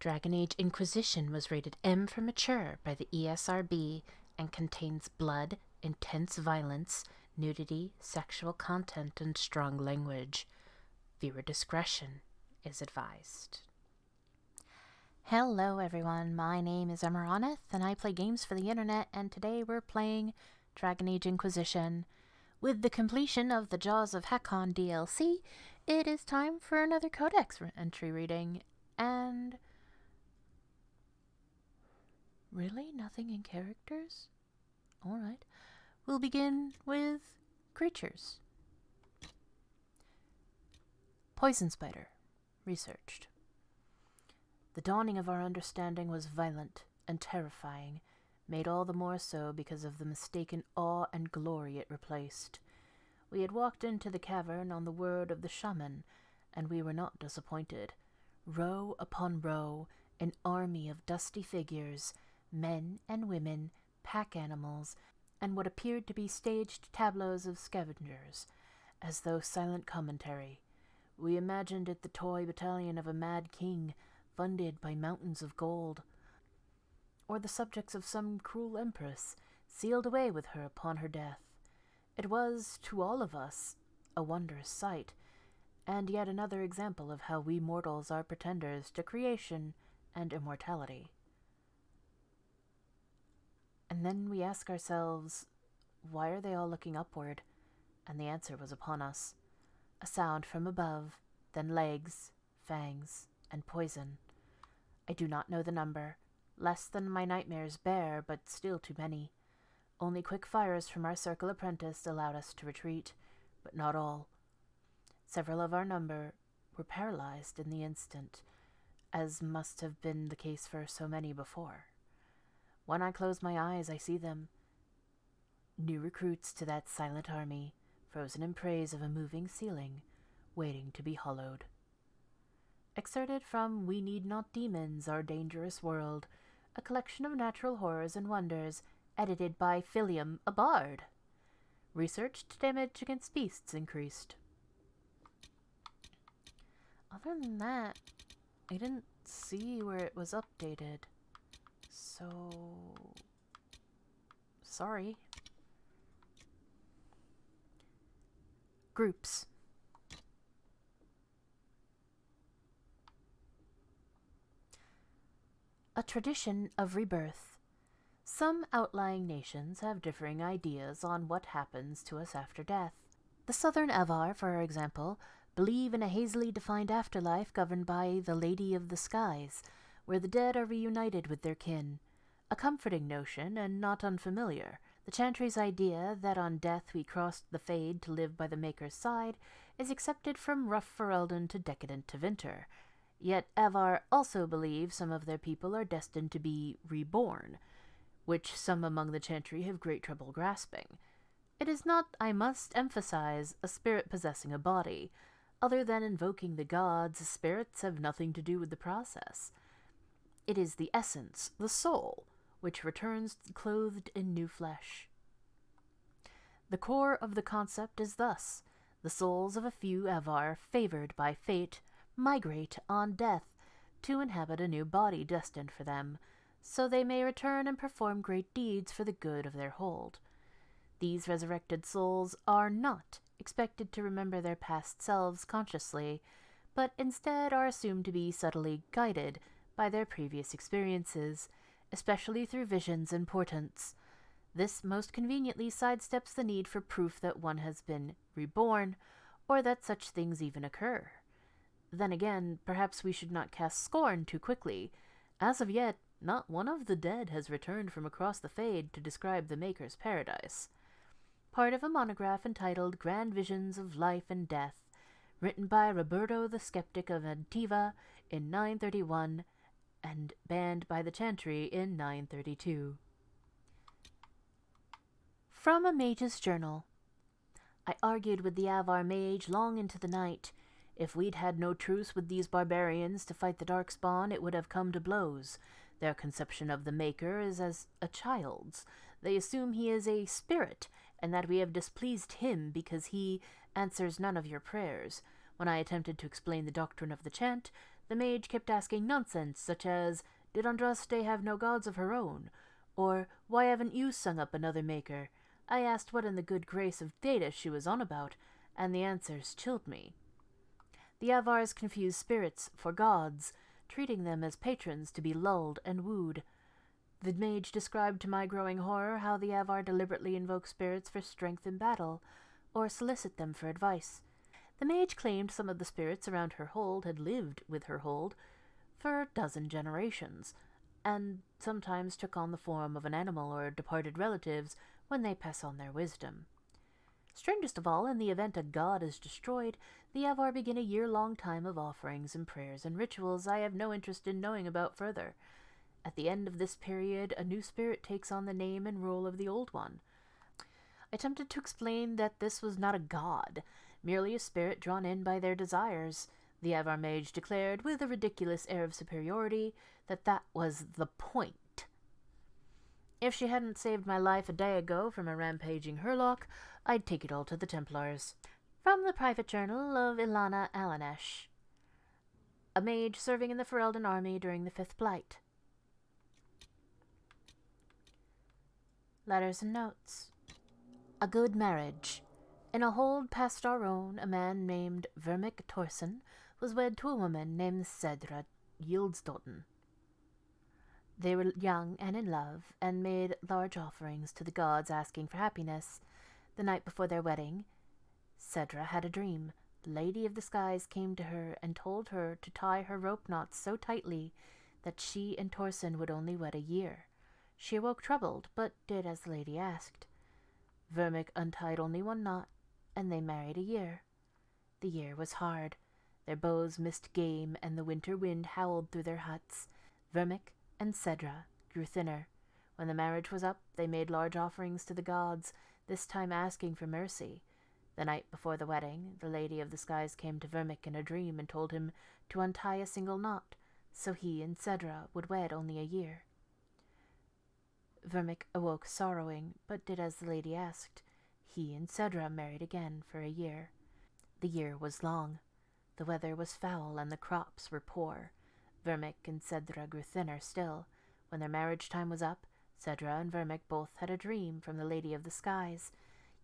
Dragon Age Inquisition was rated M for mature by the ESRB and contains blood, intense violence, nudity, sexual content, and strong language. Viewer discretion is advised. Hello everyone, my name is Amaronith and I play games for the internet, and today we're playing Dragon Age Inquisition. With the completion of the Jaws of Hakon DLC, it is time for another Codex entry reading, and... Really? Nothing in characters? Alright. We'll begin with creatures. Poison spider. Researched. The dawning of our understanding was violent and terrifying, made all the more so because of the mistaken awe and glory it replaced. We had walked into the cavern on the word of the shaman, and we were not disappointed. Row upon row, an army of dusty figures, men and women, pack animals, and what appeared to be staged tableaus of scavengers, as though silent commentary. We imagined it the toy battalion of a mad king, funded by mountains of gold, or the subjects of some cruel empress, sealed away with her upon her death. It was, to all of us, a wondrous sight, and yet another example of how we mortals are pretenders to creation and immortality. And then we ask ourselves, why are they all looking upward? And the answer was upon us. A sound from above, then legs, fangs, and poison. I do not know the number. Less than my nightmares bear, but still too many. Only quick fires from our circle apprentice allowed us to retreat, but not all. Several of our number were paralyzed in the instant, as must have been the case for so many before. When I close my eyes, I see them. New recruits to that silent army, frozen in praise of a moving ceiling, waiting to be hollowed. Excerpted from We Need Not Demons, Our Dangerous World, a collection of natural horrors and wonders, edited by Philium, a bard. Researched damage against beasts increased. Other than that, I didn't see where it was updated. So... sorry. Groups. A Tradition of Rebirth. Some outlying nations have differing ideas on what happens to us after death. The Southern Avar, for example, believe in a hazily defined afterlife governed by the Lady of the Skies, where the dead are reunited with their kin. A comforting notion, and not unfamiliar. The Chantry's idea that on death we crossed the Fade to live by the Maker's side is accepted from rough Ferelden to decadent Tevinter. Yet Avar also believe some of their people are destined to be reborn, which some among the Chantry have great trouble grasping. It is not, I must emphasize, a spirit possessing a body. Other than invoking the gods, spirits have nothing to do with the process. It is the essence, the soul, which returns clothed in new flesh. The core of the concept is thus: the souls of a few Avar, favored by fate, migrate on death to inhabit a new body destined for them, so they may return and perform great deeds for the good of their hold. These resurrected souls are not expected to remember their past selves consciously, but instead are assumed to be subtly guided by their previous experiences, especially through visions and portents. This most conveniently sidesteps the need for proof that one has been reborn, or that such things even occur. Then again, perhaps we should not cast scorn too quickly. As of yet, not one of the dead has returned from across the Fade to describe the Maker's paradise. Part of a monograph entitled Grand Visions of Life and Death, written by Roberto the Skeptic of Antiva in 931, and banned by the Chantry in 932. From a Mage's Journal. I argued with the Avar Mage long into the night. If we'd had no truce with these barbarians to fight the Darkspawn, it would have come to blows. Their conception of the Maker is as a child's. They assume he is a spirit, and that we have displeased him because he answers none of your prayers. When I attempted to explain the doctrine of the chant, The mage kept asking nonsense, such as, "Did Andraste have no gods of her own?" Or, "Why haven't you sung up another maker?" I asked what in the good grace of Data she was on about, and the answers chilled me. The Avars confuse spirits for gods, treating them as patrons to be lulled and wooed. The mage described to my growing horror how the Avar deliberately invoke spirits for strength in battle, or solicit them for advice. The mage claimed some of the spirits around her hold had lived with her hold for 12 generations, and sometimes took on the form of an animal or departed relatives when they pass on their wisdom. Strangest of all, in the event a god is destroyed, the Avar begin a year-long time of offerings and prayers and rituals I have no interest in knowing about further. At the end of this period, a new spirit takes on the name and role of the old one. I attempted to explain that this was not a god, merely a spirit drawn in by their desires. The Avar mage declared, with a ridiculous air of superiority, that that was the point. If she hadn't saved my life a day ago from a rampaging Hurlock, I'd take it all to the Templars. From the private journal of Ilana Alanesh, a mage serving in the Ferelden army during the 5th Blight. Letters and notes. A good marriage. In a hold past our own, a man named Vermic Torsen was wed to a woman named Cedra Yildsdotten. They were young and in love, and made large offerings to the gods asking for happiness. The night before their wedding, Cedra had a dream. The Lady of the Skies came to her and told her to tie her rope knots so tightly that she and Torsen would only wed a year. She awoke troubled, but did as the lady asked. Vermic untied only one knot, and they married a year. The year was hard. Their bows missed game, and the winter wind howled through their huts. Vermic and Cedra grew thinner. When the marriage was up, they made large offerings to the gods, this time asking for mercy. The night before the wedding, the Lady of the Skies came to Vermic in a dream and told him to untie a single knot, so he and Cedra would wed only a year. Vermic awoke sorrowing, but did as the lady asked. He and Cedra married again for a year. The year was long. The weather was foul and the crops were poor. Vermic and Cedra grew thinner still. When their marriage time was up, Cedra and Vermic both had a dream from the Lady of the Skies.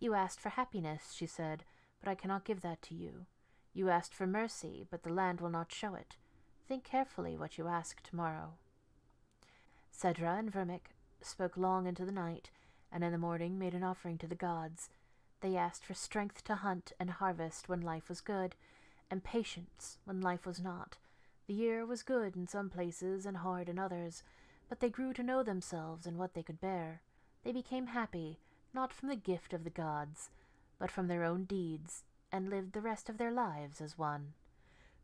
"You asked for happiness," she said, "but I cannot give that to you. You asked for mercy, but the land will not show it. Think carefully what you ask tomorrow." Cedra and Vermic spoke long into the night, and in the morning made an offering to the gods. They asked for strength to hunt and harvest when life was good, and patience when life was not. The year was good in some places and hard in others, but they grew to know themselves and what they could bear. They became happy, not from the gift of the gods, but from their own deeds, and lived the rest of their lives as one.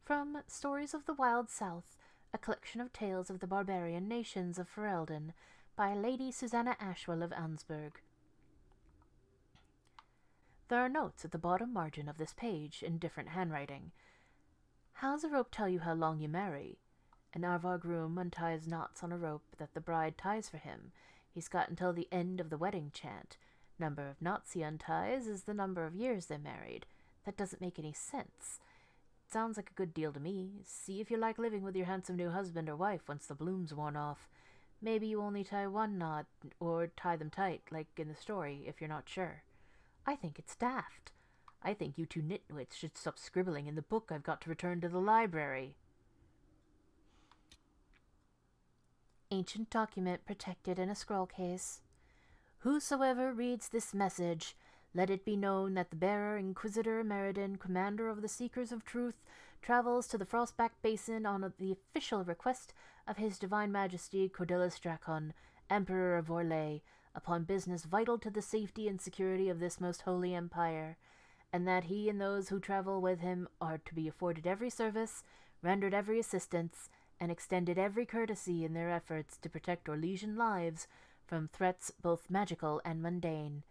From Stories of the Wild South, a collection of tales of the barbarian nations of Ferelden, by Lady Susanna Ashwell of Ansburg. There are notes at the bottom margin of this page in different handwriting. How's a rope tell you how long you marry? An Avar groom unties knots on a rope that the bride ties for him. He's got until the end of the wedding chant. Number of knots he unties is the number of years they're married. That doesn't make any sense. It sounds like a good deal to me. See if you like living with your handsome new husband or wife once the bloom's worn off. Maybe you only tie one knot, or tie them tight, like in the story, if you're not sure. I think it's daft. I think you two nitwits should stop scribbling in the book I've got to return to the library. Ancient document protected in a scroll case. Whosoever reads this message, let it be known that the bearer, Inquisitor Meriden, commander of the Seekers of Truth, travels to the Frostback Basin on the official request of His Divine Majesty Cordelis Dracon, Emperor of Orlais, upon business vital to the safety and security of this most holy empire, and that he and those who travel with him are to be afforded every service, rendered every assistance, and extended every courtesy in their efforts to protect Orlesian lives from threats both magical and mundane.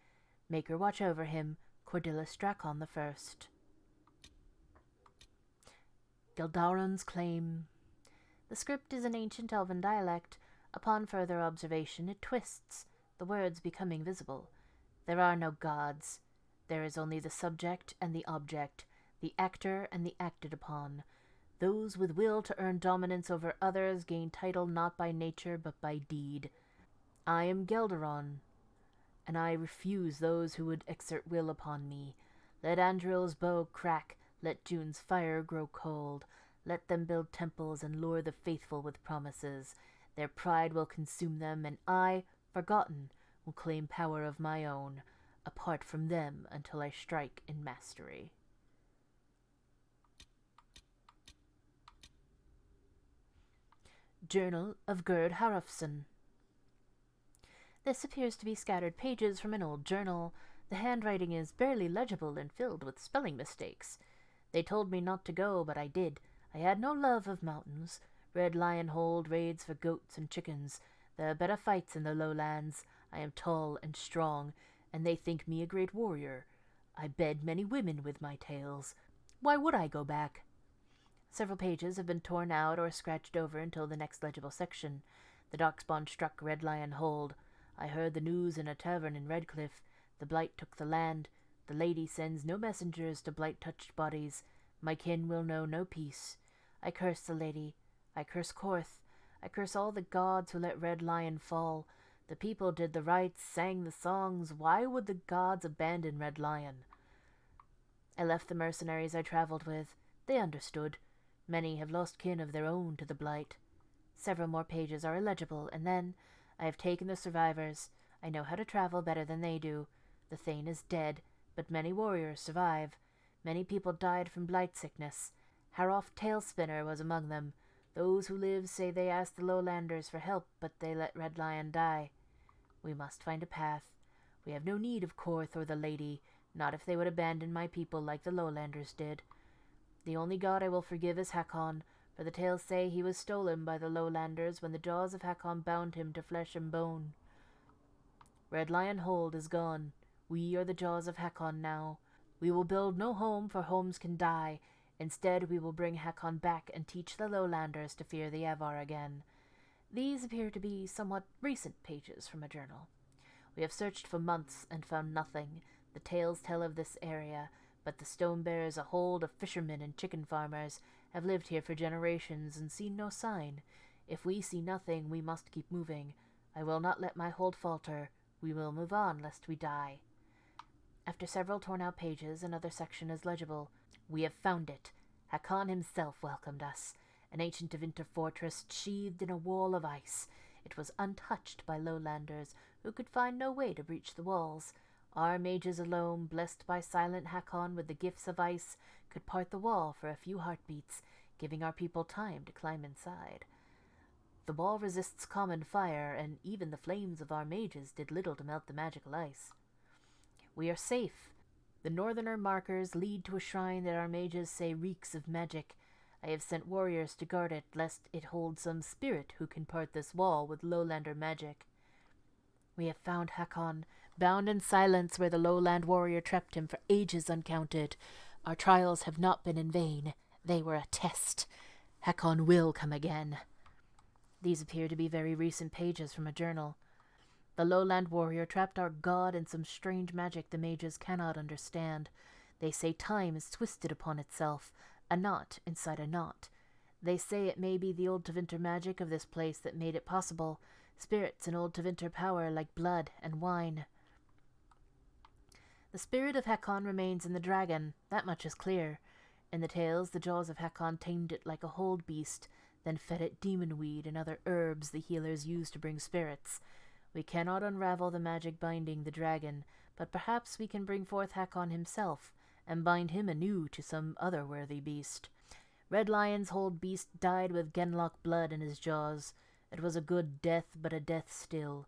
Maker watch over him, Cordelis Dracon I. Geldauran's claim. The script is an ancient elven dialect. Upon further observation it twists, the words becoming visible. There are no gods. There is only the subject and the object, the actor and the acted upon. Those with will to earn dominance over others gain title not by nature but by deed. I am Geldauran, and I refuse those who would exert will upon me. Let Andril's bow crack, let June's fire grow cold. Let them build temples and lure the faithful with promises. Their pride will consume them, and I, forgotten, will claim power of my own, apart from them until I strike in mastery. Journal of Gurd Harofsen. This appears to be scattered pages from an old journal. The handwriting is barely legible and filled with spelling mistakes. They told me not to go, but I did. I had no love of mountains. Red Lion hold raids for goats and chickens. There are better fights in the lowlands. I am tall and strong, and they think me a great warrior. I bed many women with my tales. Why would I go back? Several pages have been torn out or scratched over until the next legible section. The darkspawn struck Red Lion hold. I heard the news in a tavern in Redcliffe. The blight took the land. The lady sends no messengers to blight-touched bodies. My kin will know no peace. I curse the lady. I curse Korth. I curse all the gods who let Red Lion fall. The people did the rites, sang the songs. Why would the gods abandon Red Lion? I left the mercenaries I traveled with. They understood. Many have lost kin of their own to the blight. Several more pages are illegible, and then I have taken the survivors. I know how to travel better than they do. The Thane is dead, but many warriors survive. Many people died from blight sickness. Harof Tailspinner was among them. Those who live say they asked the lowlanders for help, but they let Red Lion die. We must find a path. We have no need of Korth or the lady, not if they would abandon my people like the lowlanders did. The only god I will forgive is Hakon, for the tales say he was stolen by the lowlanders when the jaws of Hakon bound him to flesh and bone. Red Lion Hold is gone. We are the jaws of Hakon now. We will build no home, for homes can die. Instead, we will bring Hakon back and teach the lowlanders to fear the Avar again. These appear to be somewhat recent pages from a journal. We have searched for months and found nothing. The tales tell of this area, but the Stone Bears, a hold of fishermen and chicken farmers, have lived here for generations and seen no sign. If we see nothing, we must keep moving. I will not let my hold falter. We will move on, lest we die. After several torn-out pages, another section is legible. We have found it. Hakon himself welcomed us. An ancient Tevinter fortress sheathed in a wall of ice. It was untouched by lowlanders, who could find no way to breach the walls. Our mages alone, blessed by silent Hakon with the gifts of ice, could part the wall for a few heartbeats, giving our people time to climb inside. The wall resists common fire, and even the flames of our mages did little to melt the magical ice. We are safe. The northerner markers lead to a shrine that our mages say reeks of magic. I have sent warriors to guard it, lest it hold some spirit who can part this wall with lowlander magic. We have found Hakon, bound in silence where the lowland warrior trapped him for ages uncounted. Our trials have not been in vain. They were a test. Hakon will come again. These appear to be very recent pages from a journal. The lowland warrior trapped our god in some strange magic the mages cannot understand. They say time is twisted upon itself, a knot inside a knot. They say it may be the old Tevinter magic of this place that made it possible, spirits and old Tevinter power like blood and wine. The spirit of Hakon remains in the dragon, that much is clear. In the tales, the jaws of Hakon tamed it like a hold beast, then fed it demon weed and other herbs the healers use to bring spirits. We cannot unravel the magic binding the dragon, but perhaps we can bring forth Hakon himself, and bind him anew to some other worthy beast. Red Lion's hold beast died with Genlock blood in his jaws. It was a good death, but a death still.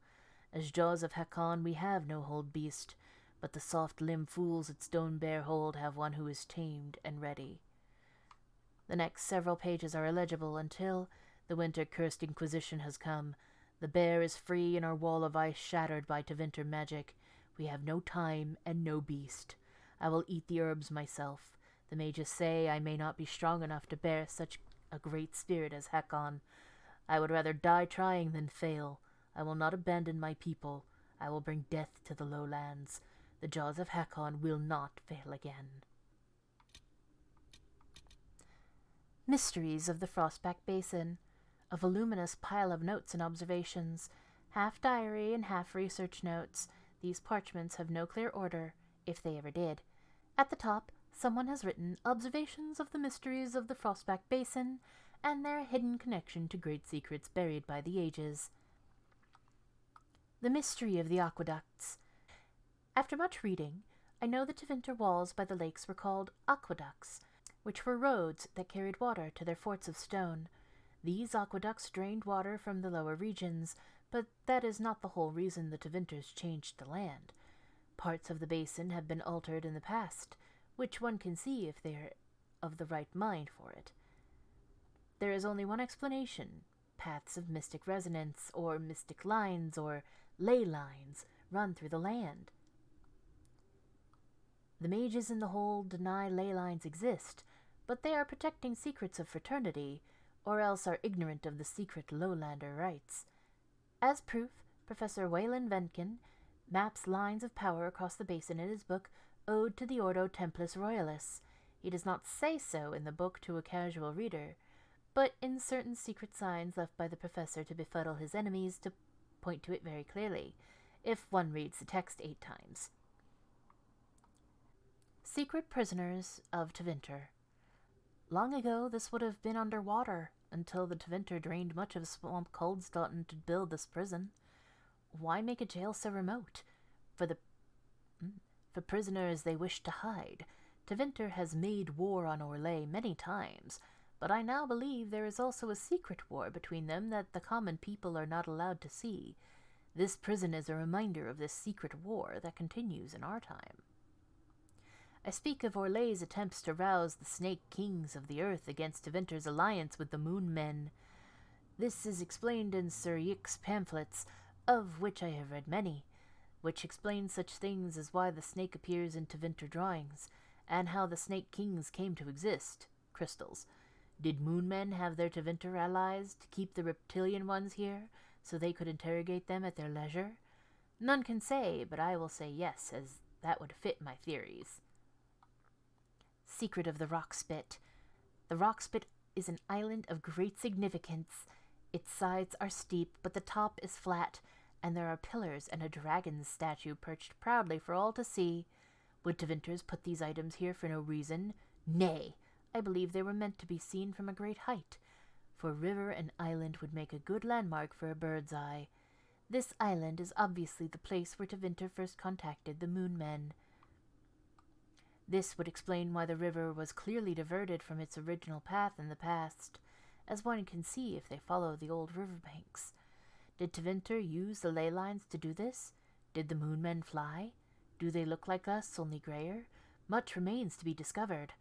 As jaws of Hakon we have no hold beast, but the soft-limbed fools at Stone Bear Hold have one who is tamed and ready. The next several pages are illegible until the winter-cursed Inquisition has come. The bear is free and our wall of ice shattered by Tevinter magic. We have no time and no beast. I will eat the herbs myself. The mages say I may not be strong enough to bear such a great spirit as Hakon. I would rather die trying than fail. I will not abandon my people. I will bring death to the lowlands. The jaws of Hakon will not fail again. Mysteries of the Frostback Basin, a voluminous pile of notes and observations, half diary and half research notes. These parchments have no clear order, if they ever did. At the top, someone has written Observations of the Mysteries of the Frostback Basin and their hidden connection to great secrets buried by the ages. The Mystery of the Aqueducts. After much reading, I know the Tevinter walls by the lakes were called aqueducts, which were roads that carried water to their forts of stone. These aqueducts drained water from the lower regions, but that is not the whole reason the Tevinters changed the land. Parts of the basin have been altered in the past, which one can see if they are of the right mind for it. There is only one explanation: paths of mystic resonance, or mystic lines, or ley lines, run through the land. The mages in the hold deny ley lines exist, but they are protecting secrets of fraternity, or else are ignorant of the secret lowlander rites. As proof, Professor Wayland Venkin maps lines of power across the basin in his book Ode to the Ordo Templis Royalis. He does not say so in the book to a casual reader, but in certain secret signs left by the professor to befuddle his enemies to point to it very clearly, if one reads the text 8 times. Secret Prisoners of Tevinter. Long ago this would have been underwater, until the Tevinter drained much of Swamp Coldstaten to build this prison. Why make a jail so remote? For prisoners they wish to hide. Tevinter has made war on Orlais many times, but I now believe there is also a secret war between them that the common people are not allowed to see. This prison is a reminder of this secret war that continues in our time. I speak of Orlais's attempts to rouse the Snake Kings of the Earth against Tevinter's alliance with the Moon Men. This is explained in Sir Yick's pamphlets, of which I have read many, which explain such things as why the snake appears in Tevinter drawings, and how the Snake Kings came to exist, crystals. Did Moon Men have their Tevinter allies to keep the reptilian ones here, so they could interrogate them at their leisure? None can say, but I will say yes, as that would fit my theories. Secret of the Rock Spit. The Rock Spit is an island of great significance. Its sides are steep, but the top is flat, and there are pillars and a dragon's statue perched proudly for all to see. Would Tevinters put these items here for no reason? Nay, I believe they were meant to be seen from a great height, for river and island would make a good landmark for a bird's eye. This island is obviously the place where Tevinter first contacted the Moon Men. This would explain why the river was clearly diverted from its original path in the past, as one can see if they follow the old riverbanks. Did Tevinter use the ley lines to do this? Did the Moon Men fly? Do they look like us, only grayer? Much remains to be discovered.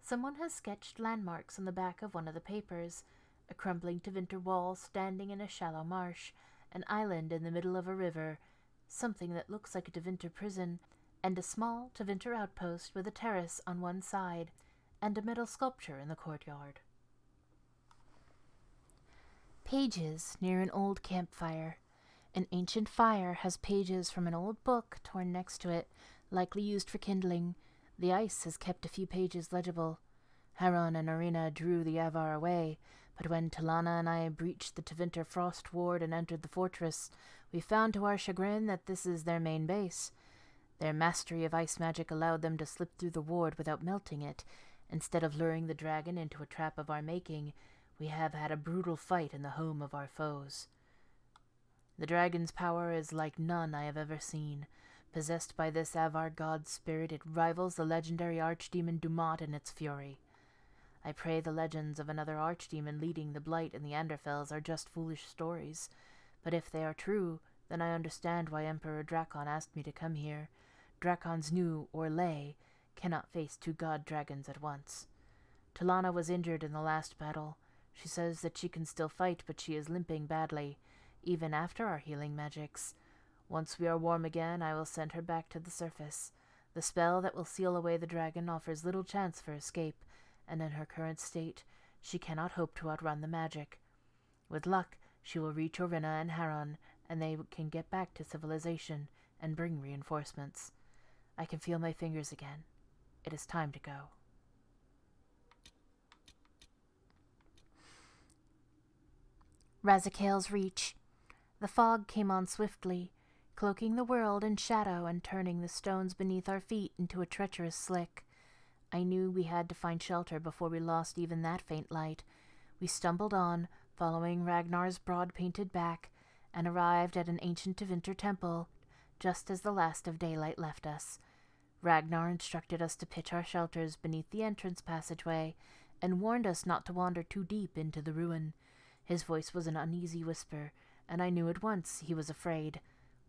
Someone has sketched landmarks on the back of one of the papers: a crumbling Tevinter wall standing in a shallow marsh, an island in the middle of a river, something that looks like a Tevinter prison, and a small Tevinter outpost with a terrace on one side, and a metal sculpture in the courtyard. Pages near an old campfire. An ancient fire has pages from an old book torn next to it, likely used for kindling. The ice has kept a few pages legible. Haron and Arena drew the Avar away, but when Talana and I breached the Tevinter frost ward and entered the fortress, we found to our chagrin that this is their main base. Their mastery of ice magic allowed them to slip through the ward without melting it. Instead of luring the dragon into a trap of our making, we have had a brutal fight in the home of our foes. The dragon's power is like none I have ever seen. Possessed by this Avar god spirit, it rivals the legendary archdemon Dumat in its fury. I pray the legends of another archdemon leading the Blight and the Anderfels are just foolish stories, but if they are true, then I understand why Emperor Drakon asked me to come here. Drakon's new Orlais cannot face 2 god-dragons at once. Talana was injured in the last battle. She says that she can still fight, but she is limping badly, even after our healing magics. Once we are warm again, I will send her back to the surface. The spell that will seal away the dragon offers little chance for escape, and in her current state, she cannot hope to outrun the magic. With luck, she will reach Orina and Haron, and they can get back to civilization and bring reinforcements. I can feel my fingers again. It is time to go. Razikale's reach. The fog came on swiftly, cloaking the world in shadow and turning the stones beneath our feet into a treacherous slick. I knew we had to find shelter before we lost even that faint light. We stumbled on, following Ragnar's broad-painted back, and arrived at an ancient Tevinter temple, just as the last of daylight left us. Ragnar instructed us to pitch our shelters beneath the entrance passageway, and warned us not to wander too deep into the ruin. His voice was an uneasy whisper, and I knew at once he was afraid.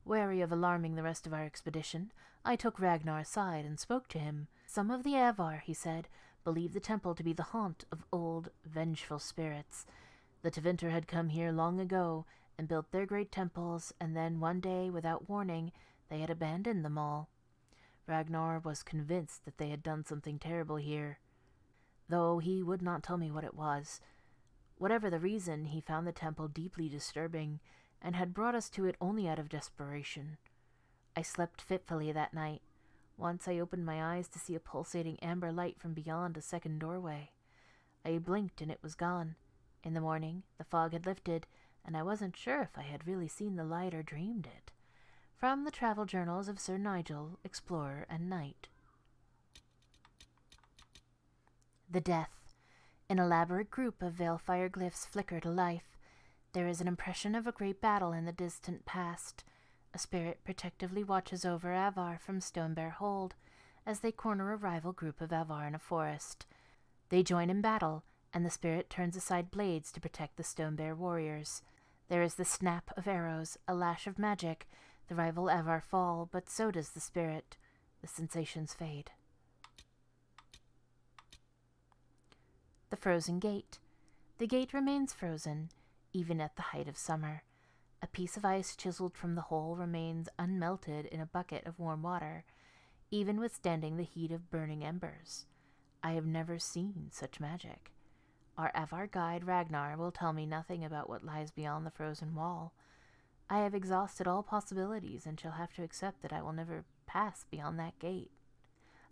Wary of alarming the rest of our expedition, I took Ragnar aside and spoke to him. Some of the Avar, he said, believed the temple to be the haunt of old, vengeful spirits. The Tevinter had come here long ago and built their great temples, and then one day, without warning, they had abandoned them all. Ragnar was convinced that they had done something terrible here, though he would not tell me what it was. Whatever the reason, he found the temple deeply disturbing, and had brought us to it only out of desperation. I slept fitfully that night. Once I opened my eyes to see a pulsating amber light from beyond a second doorway. I blinked and it was gone. In the morning, the fog had lifted, and I wasn't sure if I had really seen the light or dreamed it. From the travel journals of Sir Nigel, Explorer and Knight. The Death. An elaborate group of Veilfire glyphs flicker to life. There is an impression of a great battle in the distant past. A spirit protectively watches over Avar from Stonebear Hold as they corner a rival group of Avar in a forest. They join in battle, and the spirit turns aside blades to protect the Stonebear warriors. There is the snap of arrows, a lash of magic. The rival Avar fall, but so does the spirit. The sensations fade. The Frozen Gate. The gate remains frozen, even at the height of summer. A piece of ice chiseled from the hole remains unmelted in a bucket of warm water, even withstanding the heat of burning embers. I have never seen such magic. Our Avar guide Ragnar will tell me nothing about what lies beyond the frozen wall. I have exhausted all possibilities and shall have to accept that I will never pass beyond that gate.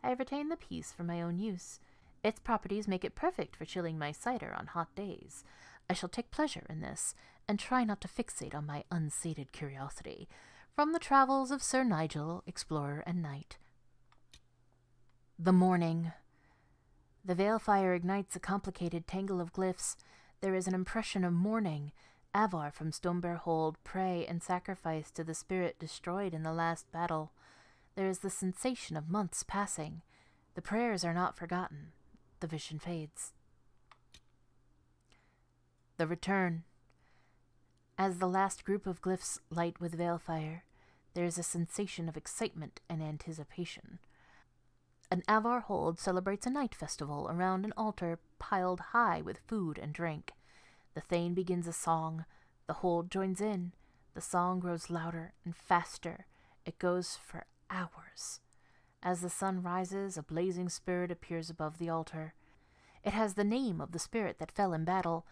I have retained the piece for my own use. Its properties make it perfect for chilling my cider on hot days. I shall take pleasure in this, and try not to fixate on my unsated curiosity. From the Travels of Sir Nigel, Explorer and Knight. The Mourning. The Veilfire ignites a complicated tangle of glyphs. There is an impression of mourning. Avar from Stonebear Hold pray and sacrifice to the spirit destroyed in the last battle. There is the sensation of months passing. The prayers are not forgotten. The vision fades. The Return. As the last group of glyphs light with Veilfire, there is a sensation of excitement and anticipation. An Avar Hold celebrates a night festival around an altar piled high with food and drink. The Thane begins a song. The Hold joins in. The song grows louder and faster. It goes for hours. As the sun rises, a blazing spirit appears above the altar. It has the name of the spirit that fell in battle.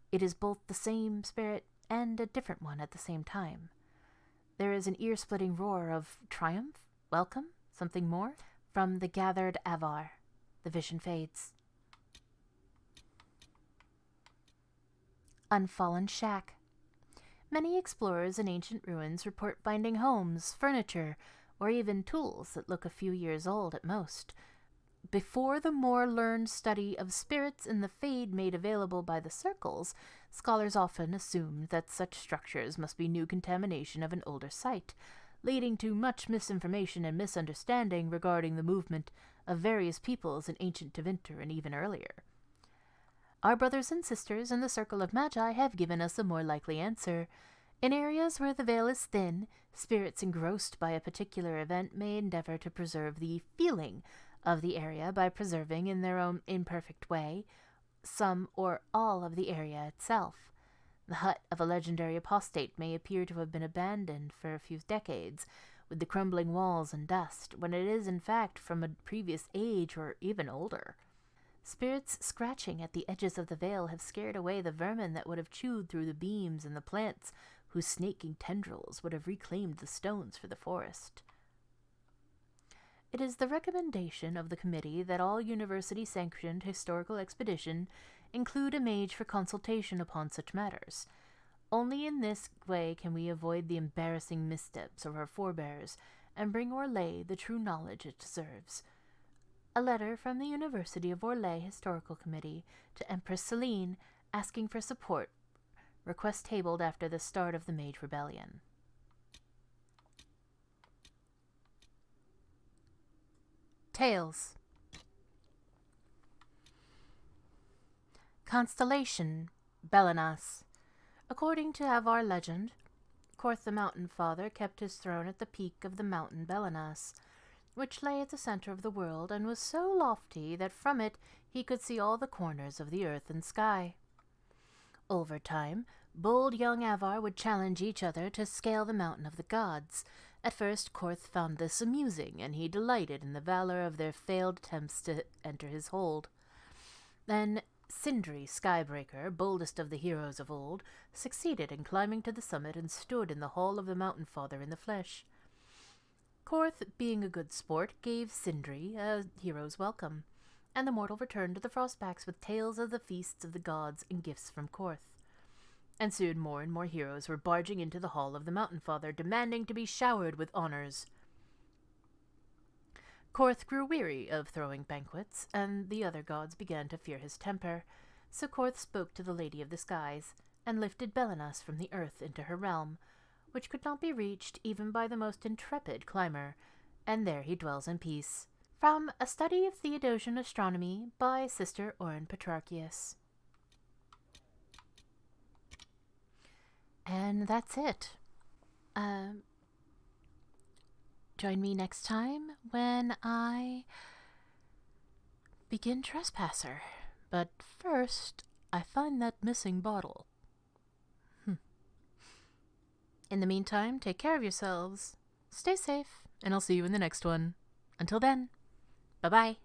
It is both the same spirit and a different one at the same time. There is an ear-splitting roar of triumph, welcome, something more, from the gathered Avar. The vision fades. Unfallen Shack. Many explorers in ancient ruins report finding homes, furniture, or even tools that look a few years old at most. Before the more learned study of spirits in the Fade made available by the circles, scholars often assumed that such structures must be new contamination of an older site, leading to much misinformation and misunderstanding regarding the movement of various peoples in ancient Tevinter and even earlier. Our brothers and sisters in the Circle of Magi have given us a more likely answer. In areas where the veil is thin, spirits engrossed by a particular event may endeavor to preserve the feeling of the area by preserving in their own imperfect way some or all of the area itself. The hut of a legendary apostate may appear to have been abandoned for a few decades, with the crumbling walls and dust, when it is in fact from a previous age or even older. Spirits scratching at the edges of the veil have scared away the vermin that would have chewed through the beams and the plants whose snaking tendrils would have reclaimed the stones for the forest. It is the recommendation of the committee that all university-sanctioned historical expedition include a mage for consultation upon such matters. Only in this way can we avoid the embarrassing missteps of our forebears and bring Orlais the true knowledge it deserves. A letter from the University of Orlais Historical Committee to Empress Celine asking for support. Request tabled after the start of the Mage Rebellion. Tales. Constellation, Belenas. According to Avar legend, Korth the Mountain Father kept his throne at the peak of the mountain Belenas, which lay at the center of the world and was so lofty that from it he could see all the corners of the earth and sky. Over time, bold young Avar would challenge each other to scale the mountain of the gods. At first, Korth found this amusing, and he delighted in the valor of their failed attempts to enter his hold. Then Sindri, Skybreaker, boldest of the heroes of old, succeeded in climbing to the summit and stood in the hall of the Mountain Father in the flesh. Korth, being a good sport, gave Sindri a hero's welcome, and the mortal returned to the Frostbacks with tales of the feasts of the gods and gifts from Korth. And soon more and more heroes were barging into the hall of the Mountain Father, demanding to be showered with honors. Korth grew weary of throwing banquets, and the other gods began to fear his temper, so Korth spoke to the Lady of the Skies, and lifted Belenas from the earth into her realm, which could not be reached even by the most intrepid climber, and there he dwells in peace. From A Study of Theodosian Astronomy by Sister Orin Petrarchius. And that's it. Join me next time when I begin Trespasser. But first, I find that missing bottle. In the meantime, take care of yourselves, stay safe, and I'll see you in the next one. Until then, bye-bye.